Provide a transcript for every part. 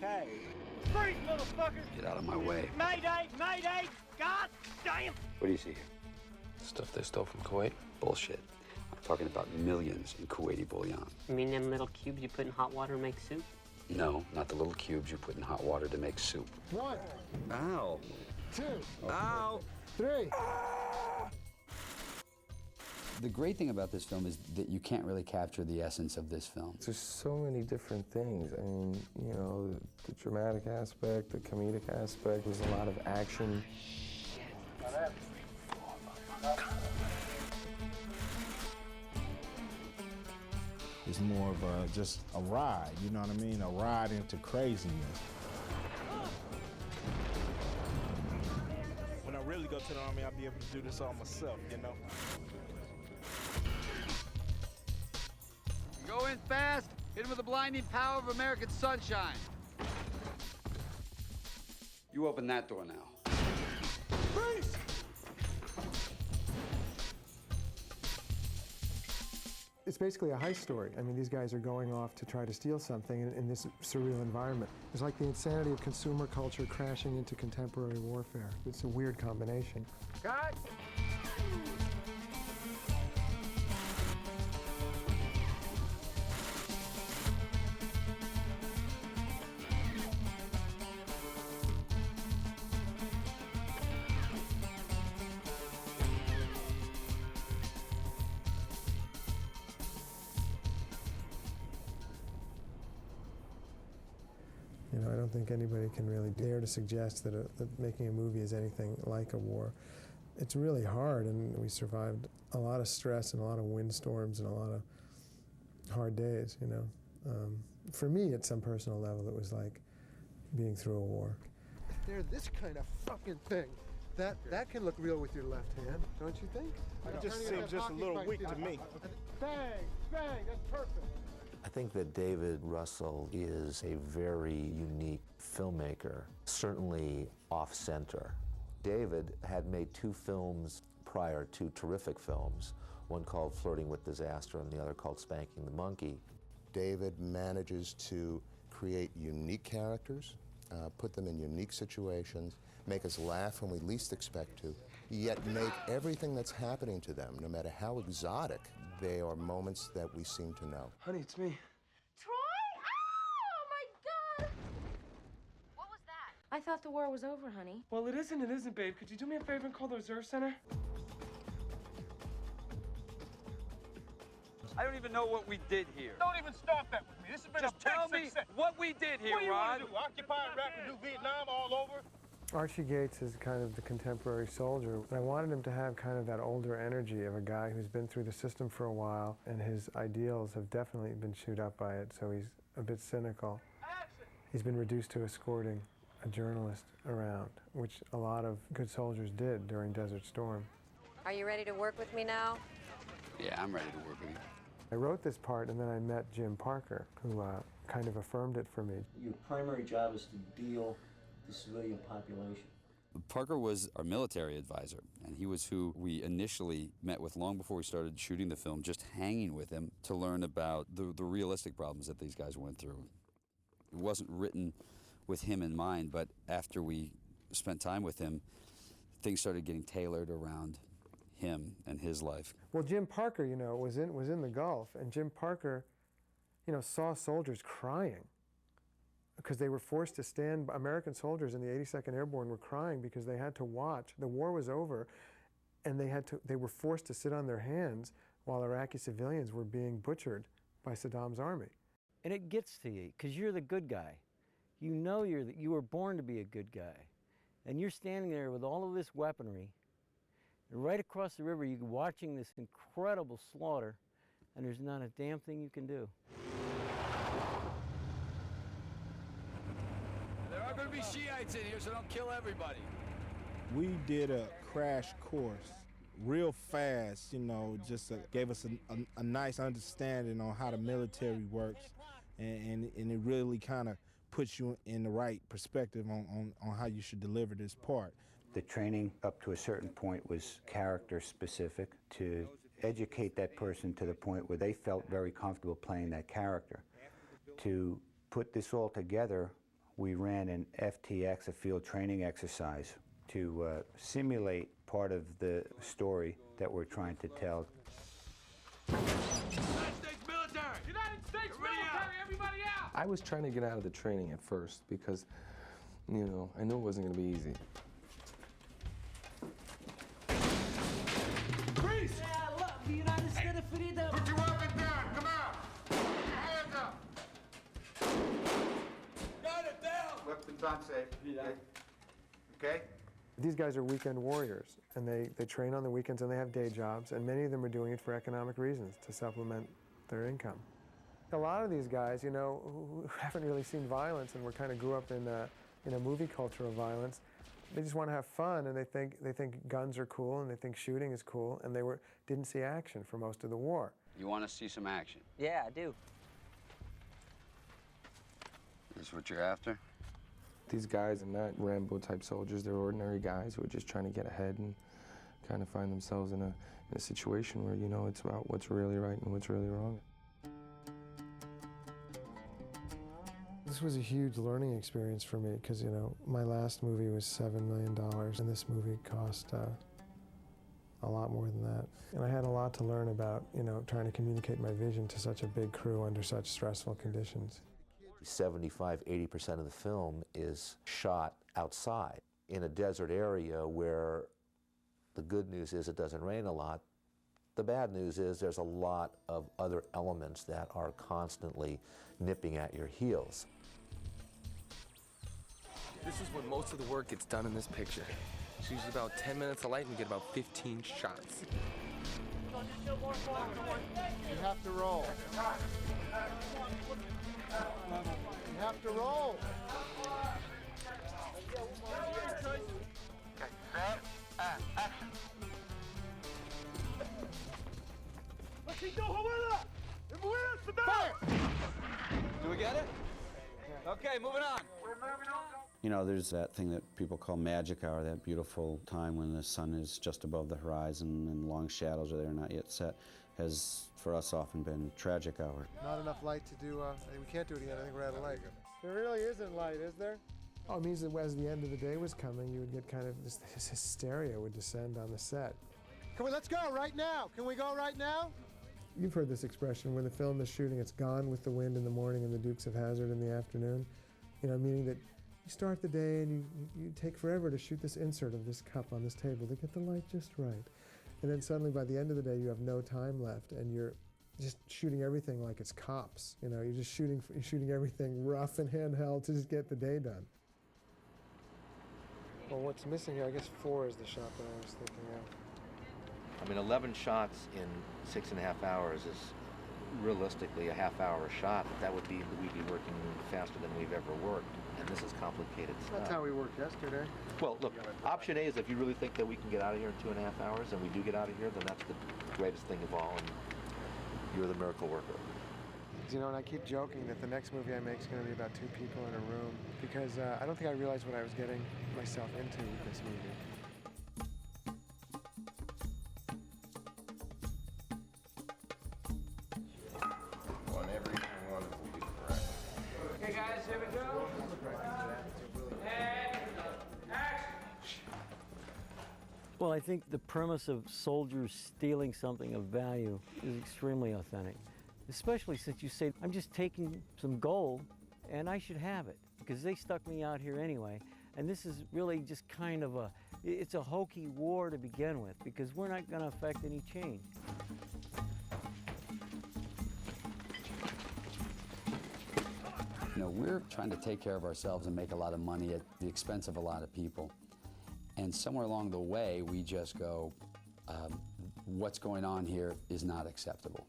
okay. Freeze, motherfucker! Get out of my way. Mayday! Mayday! God damn! What do you see here? Stuff they stole from Kuwait? Bullshit. I'm talking about millions in Kuwaiti bullion. You mean them little cubes you put in hot water and make soup? No, not the little cubes you put in hot water to make soup. 1, Ow. 2, Ow. 3. The great thing about this film is that you can't really capture the essence of this film. There's so many different things. I mean, you know, the dramatic aspect, the comedic aspect, there's a lot of action. It's more of just a ride, you know what I mean? A ride into craziness. When I really go to the Army, I'll be able to do this all myself, you know? Go in fast. Hit him with the blinding power of American sunshine. You open that door now. Freeze! It's basically a heist story. I mean, these guys are going off to try to steal something in this surreal environment. It's like the insanity of consumer culture crashing into contemporary warfare. It's a weird combination. Cut! You know, I don't think anybody can really dare to suggest that making a movie is anything like a war. It's really hard, and we survived a lot of stress and a lot of windstorms and a lot of hard days, you know. For me, at some personal level, it was like being through a war. They're this kind of fucking thing. That can look real with your left hand, don't you think? It just seems just a little weak to me. Bang, bang, that's perfect. I think that David Russell is a very unique filmmaker, certainly off-center. David had made 2 films prior, 2 terrific films, one called Flirting with Disaster and the other called Spanking the Monkey. David manages to create unique characters, put them in unique situations, make us laugh when we least expect to, yet make everything that's happening to them, no matter how exotic, they are moments that we seem to know. Honey, it's me. Troy? Oh, my God! What was that? I thought the war was over, honey. Well, it isn't, babe. Could you do me a favor and call the reserve center? I don't even know what we did here. Don't even start that with me. This has been Just tell me what we did here, What do you Rod. want to do? Occupy Iraq and do Vietnam all over? Archie Gates is kind of the contemporary soldier. And I wanted him to have kind of that older energy of a guy who's been through the system for a while, and his ideals have definitely been chewed up by it, so he's a bit cynical. He's been reduced to escorting a journalist around, which a lot of good soldiers did during Desert Storm. Are you ready to work with me now? Yeah, I'm ready to work with you. I wrote this part, and then I met Jim Parker, who kind of affirmed it for me. Your primary job is to deal the civilian population. Parker was our military advisor, and he was who we initially met with long before we started shooting the film, just hanging with him to learn about the realistic problems that these guys went through. It wasn't written with him in mind, but after we spent time with him, things started getting tailored around him and his life. Well, Jim Parker, you know, was in the Gulf, and Jim Parker, you know, saw soldiers crying because they were forced to stand. American soldiers in the 82nd Airborne were crying because they had to watch. The war was over, and they were forced to sit on their hands while Iraqi civilians were being butchered by Saddam's army. And it gets to you because you're the good guy. You know you were born to be a good guy, and you're standing there with all of this weaponry. And right across the river, you're watching this incredible slaughter, and there's not a damn thing you can do. There are going to be Shiites in here, so don't kill everybody. We did a crash course real fast, you know, just gave us a nice understanding on how the military works, and it really kind of puts you in the right perspective on how you should deliver this part. The training up to a certain point was character specific to educate that person to the point where they felt very comfortable playing that character. To put this all together we ran an FTX, a field training exercise, to simulate part of the story that we're trying to tell. United States military! United States military! Everybody out! I was trying to get out of the training at first because, you know, I knew it wasn't going to be easy. Freeze! Yeah, I love the United States of freedom! Put your weapon down! Come on! Put your hands up! Got it down! Weapons on safe. Okay? These guys are weekend warriors, and they train on the weekends and they have day jobs, and many of them are doing it for economic reasons, to supplement their income. A lot of these guys, you know, who haven't really seen violence and kind of grew up in a movie culture of violence, they just want to have fun, and they think guns are cool, and they think shooting is cool, and they didn't see action for most of the war. You want to see some action? Yeah, I do. Is this what you're after? These guys are not Rambo-type soldiers. They're ordinary guys who are just trying to get ahead and kind of find themselves in a situation where, you know, it's about what's really right and what's really wrong. This was a huge learning experience for me because, you know, my last movie was $7 million, and this movie cost a lot more than that. And I had a lot to learn about, you know, trying to communicate my vision to such a big crew under such stressful conditions. 75–80% of the film is shot outside in a desert area where the good news is it doesn't rain a lot. The bad news is there's a lot of other elements that are constantly nipping at your heels. This is when most of the work gets done in this picture. It's usually about 10 minutes of light and we get about 15 shots. You have to roll. You have to roll. Okay, set, action. Fire! Do we get it? Okay, moving on. You know, there's that thing that people call magic hour, that beautiful time when the sun is just above the horizon and long shadows are there, not yet set, has for us often been tragic hour. Not enough light to do, we can't do it again. I think we're out of light. There really isn't light, is there? Oh, it means that as the end of the day was coming, you would get kind of this hysteria would descend on the set. Let's go right now. Can we go right now? You've heard this expression, when the film is shooting, it's gone with the wind in the morning and the Dukes of Hazzard in the afternoon. You know, meaning that you start the day and you take forever to shoot this insert of this cup on this table to get the light just right. And then suddenly by the end of the day, you have no time left and you're just shooting everything like it's cops. You know, you're just shooting everything rough and handheld to just get the day done. Well, what's missing here, I guess 4 is the shot that I was thinking of. I mean, 11 shots in 6.5 hours is realistically a half-hour shot. That would be, we'd be working faster than we've ever worked, and this is complicated stuff. That's how we worked yesterday. Well, look, option A is if you really think that we can get out of here in 2.5 hours, and we do get out of here, then that's the greatest thing of all, and you're the miracle worker. You know, and I keep joking that the next movie I make is going to be about 2 people in a room, because I don't think I realized what I was getting myself into with this movie. Okay, guys, here we go. And action! Well, I think the premise of soldiers stealing something of value is extremely authentic, especially since you say, I'm just taking some gold and I should have it because they stuck me out here anyway. And this is really just kind of it's a hokey war to begin with because we're not going to affect any change. You know, we're trying to take care of ourselves and make a lot of money at the expense of a lot of people. And somewhere along the way, we just go, what's going on here is not acceptable.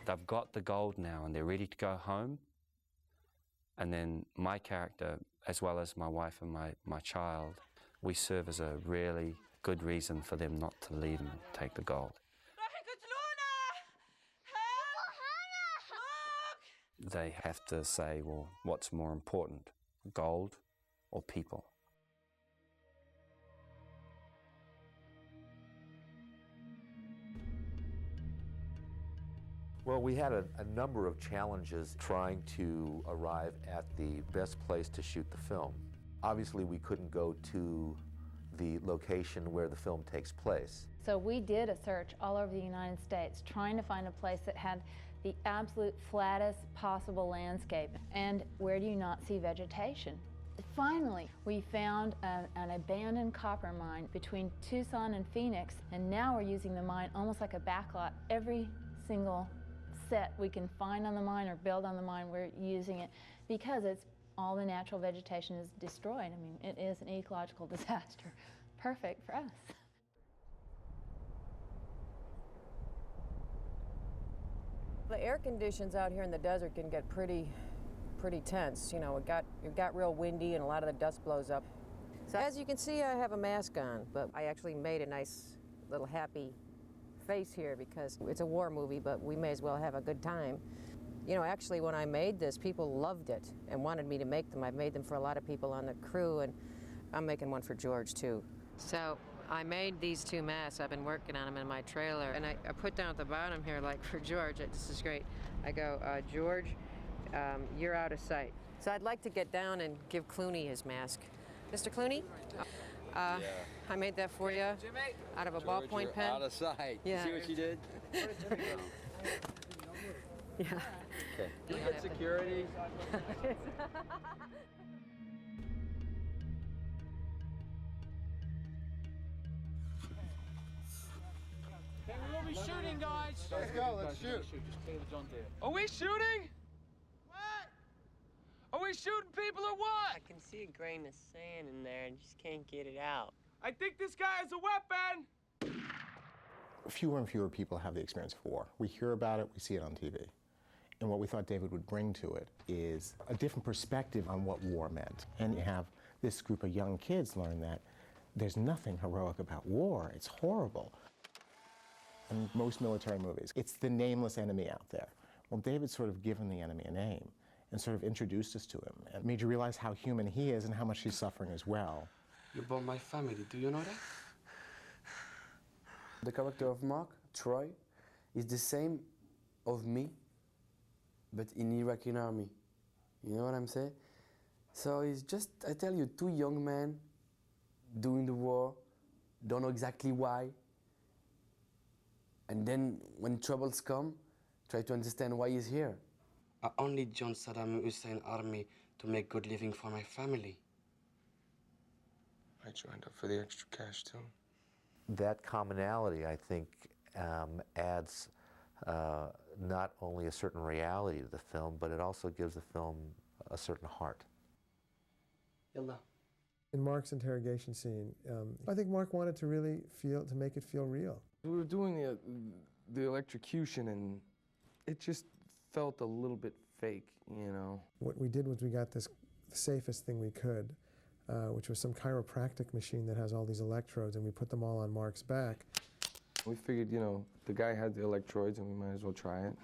They've got the gold now and they're ready to go home. And then my character, as well as my wife and my child, we serve as a really good reason for them not to leave and take the gold. They have to say, well, what's more important, gold or people? Well, we had a number of challenges trying to arrive at the best place to shoot the film. Obviously, we couldn't go to the location where the film takes place. So we did a search all over the United States, trying to find a place that had the absolute flattest possible landscape. And where do you not see vegetation? Finally, we found an abandoned copper mine between Tucson and Phoenix, and now we're using the mine almost like a backlot. Every single set we can find on the mine or build on the mine, we're using it because all the natural vegetation is destroyed. I mean, it is an ecological disaster. Perfect for us. The air conditions out here in the desert can get pretty tense. You know, it got real windy and a lot of the dust blows up. So as you can see, I have a mask on, but I actually made a nice little happy face here because it's a war movie, but we may as well have a good time. You know, actually, when I made this, people loved it and wanted me to make them. I've made them for a lot of people on the crew, and I'm making one for George, too. So I made these two masks. I've been working on them in my trailer, and I put down at the bottom here, like for George, this is great. I go, George, you're out of sight. So I'd like to get down and give Clooney his mask. Mr. Clooney? Yeah. I made that for you out of a ballpoint pen. Out of sight. Yeah. See what you did? Yeah. Okay. You get security. Okay, we will be shooting, guys. Let's go, let's shoot. Just clear the Jonze. Are we shooting? What? Are we shooting people or what? I can see a grain of sand in there and just can't get it out. I think this guy has a weapon. Fewer and fewer people have the experience of war. We hear about it, we see it on TV. And what we thought David would bring to it is a different perspective on what war meant. And you have this group of young kids learn that there's nothing heroic about war. It's horrible. In most military movies, it's the nameless enemy out there. Well, David's sort of given the enemy a name and sort of introduced us to him and made you realize how human he is and how much he's suffering as well. You bought my family, do you know that? The character of Mark, Troy, is the same of me, but in Iraqi army. You know what I'm saying? So it's just, I tell you, two young men doing the war, don't know exactly why. And then when troubles come, try to understand why he's here. I only joined Saddam Hussein army to make good living for my family. I joined up for the extra cash too. That commonality, I think, adds not only a certain reality to the film, but it also gives the film a certain heart. Yalla. In Mark's interrogation scene, I think Mark wanted to really make it feel real. We were doing the electrocution, and it just felt a little bit fake, you know. What we did was we got the safest thing we could, which was some chiropractic machine that has all these electrodes, and we put them all on Mark's back. We figured, you know, the guy had the electrodes, and we might as well try it.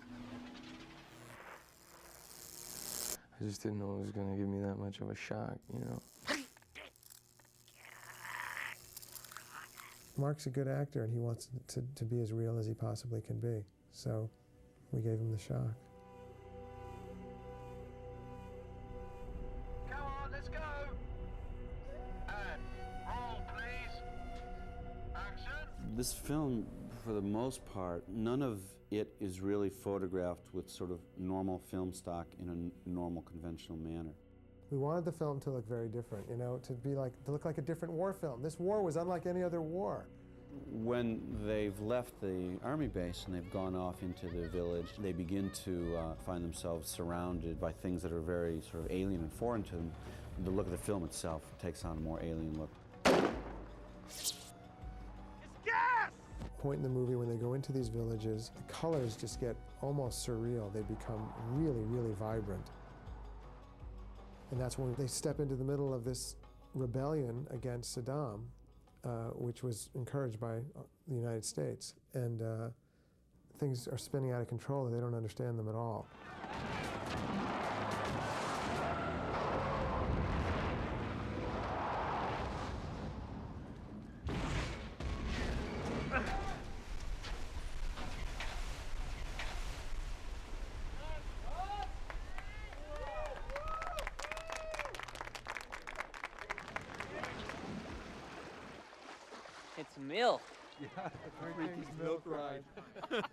I just didn't know it was going to give me that much of a shock, you know. Mark's a good actor, and he wants to be as real as he possibly can be. So we gave him the shock. Come on, let's go. And roll, please. Action. This film, for the most part, none of it is really photographed with sort of normal film stock in a normal, conventional manner. We wanted the film to look very different, you know, to look like a different war film. This war was unlike any other war. When they've left the army base and they've gone off into the village, they begin to find themselves surrounded by things that are very sort of alien and foreign to them. The look of the film itself takes on a more alien look. It's gas! Point in the movie when they go into these villages, the colors just get almost surreal. They become really, really vibrant. And that's when they step into the middle of this rebellion against Saddam, which was encouraged by the United States. And things are spinning out of control and they don't understand them at all. It's milk. Yeah, the Frankie's milk ride. Look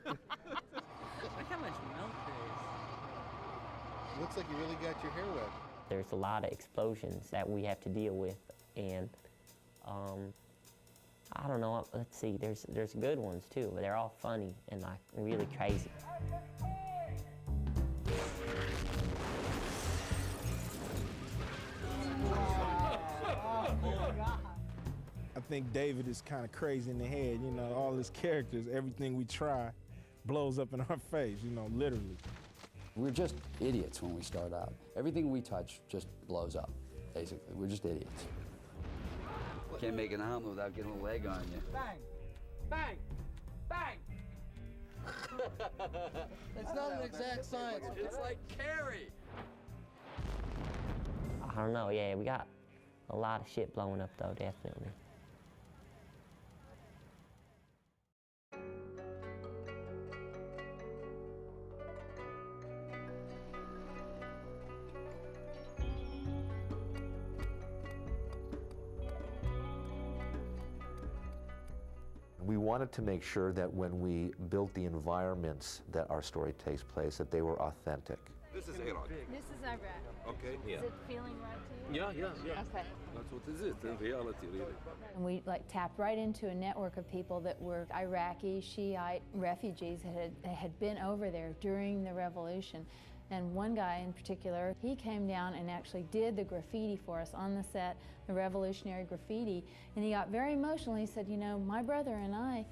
how much milk there is. Looks like you really got your hair wet. There's a lot of explosions that we have to deal with, and I don't know. Let's see. There's good ones too, but they're all funny and like really crazy. I think David is kind of crazy in the head. You know, all his characters, everything we try blows up in our face, you know, literally. We're just idiots when we start out. Everything we touch just blows up, basically. We're just idiots. Can't make an omelet without getting a leg on you. Bang! Bang! Bang! It's not an exact science. It's like Carrie. I don't know. Yeah, we got a lot of shit blowing up though, definitely. We wanted to make sure that when we built the environments that our story takes place, that they were authentic. This is Iraq. This is Iraq. Okay. Is it feeling right to you? Yeah. Okay. That's what it is in reality, really. And we tapped right into a network of people that were Iraqi, Shiite refugees that had been over there during the revolution. And one guy in particular, he came down and actually did the graffiti for us on the set, the revolutionary graffiti. And he got very emotional. He said, you know, my brother and I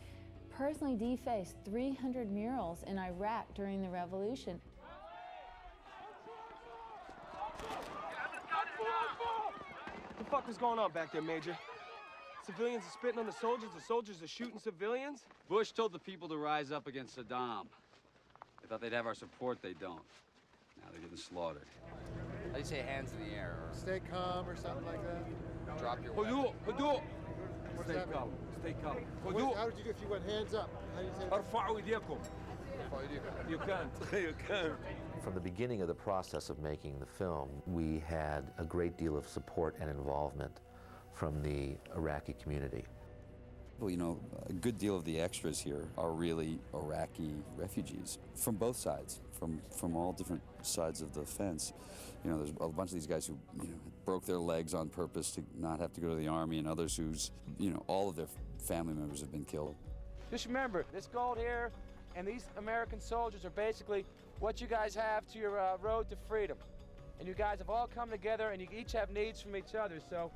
personally defaced 300 murals in Iraq during the revolution. What the fuck was going on back there, Major? Civilians are spitting on the soldiers are shooting civilians? Bush told the people to rise up against Saddam. They thought they'd have our support, they don't. Now they're getting slaughtered. How do you say hands in the air? Or Stay calm or something like that. drop your Hudu! Hudu! What's Stay that calm. Stay calm. How Hudu! would you do if you went hands up? How do you say that? ارفعوا ايديكم. You can't. You can't. From the beginning of the process of making the film, we had a great deal of support and involvement from the Iraqi community. Well, you know, a good deal of the extras here are really Iraqi refugees from both sides, from all different sides of the fence. You know, there's a bunch of these guys who, you know, broke their legs on purpose to not have to go to the army, and others whose, you know, all of their family members have been killed. Just remember, this gold here and these American soldiers are basically what you guys have to your road to freedom. And you guys have all come together and you each have needs from each other. So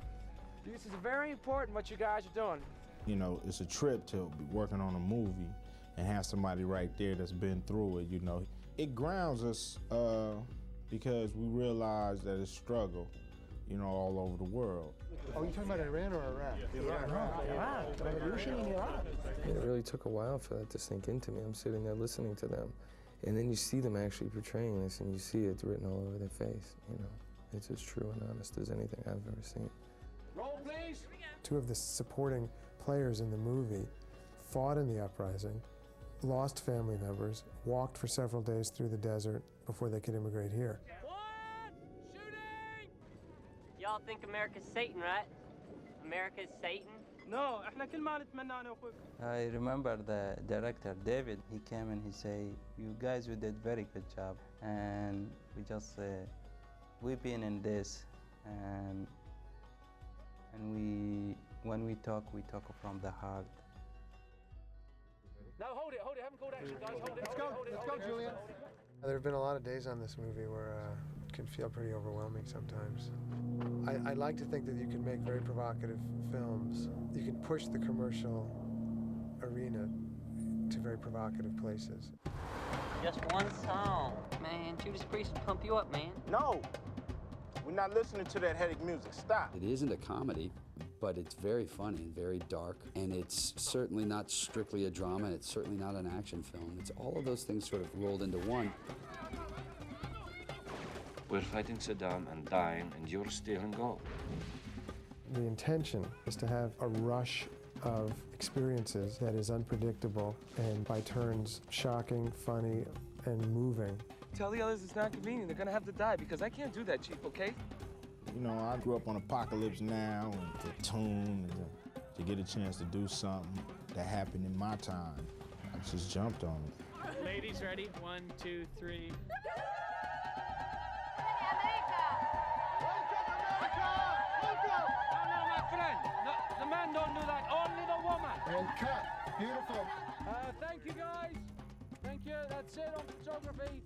this is very important what you guys are doing. You know, it's a trip to be working on a movie and have somebody right there that's been through it, you know. It grounds us because we realize that it's struggle, you know, all over the world. Oh, you talking about Iran or Iraq? Iran. Revolution in Iraq. It really took a while for that to sink into me. I'm sitting there listening to them, and then you see them actually portraying this, and you see it's written all over their face, you know. It's as true and honest as anything I've ever seen. Roll, please. Two of the supporting players in the movie fought in the uprising, lost family members, walked for several days through the desert before they could immigrate here. Y'all think America's Satan, right? America's Satan? No, احنا كل ما نتمنى انا واخوك. I remember the director, David, he came and he said, you guys, you did very good job. And we just, we've been in this, and when we talk from the heart. No, hold it, haven't called action, guys, hold it. Let's go, Julian. There have been a lot of days on this movie where it can feel pretty overwhelming sometimes. I like to think that you can make very provocative films. You can push the commercial arena to very provocative places. Just one song. Man, Judas Priest will pump you up, man. No! We're not listening to that headache music. Stop! It isn't a comedy, but it's very funny and very dark, and it's certainly not strictly a drama, and it's certainly not an action film. It's all of those things sort of rolled into one. We're fighting Saddam and dying, and you're stealing gold. The intention is to have a rush of experiences that is unpredictable and by turns shocking, funny, and moving. Tell the others it's not convenient. They're gonna have to die because I can't do that, Chief, okay? You know, I grew up on Apocalypse Now and Platoon. to get a chance to do something that happened in my time, I just jumped on it. Ladies, ready? 1, 2, 3. No, my friend. No, the man don't do that. Only the woman. And cut. Beautiful. Thank you, guys. Thank you. That's it on photography.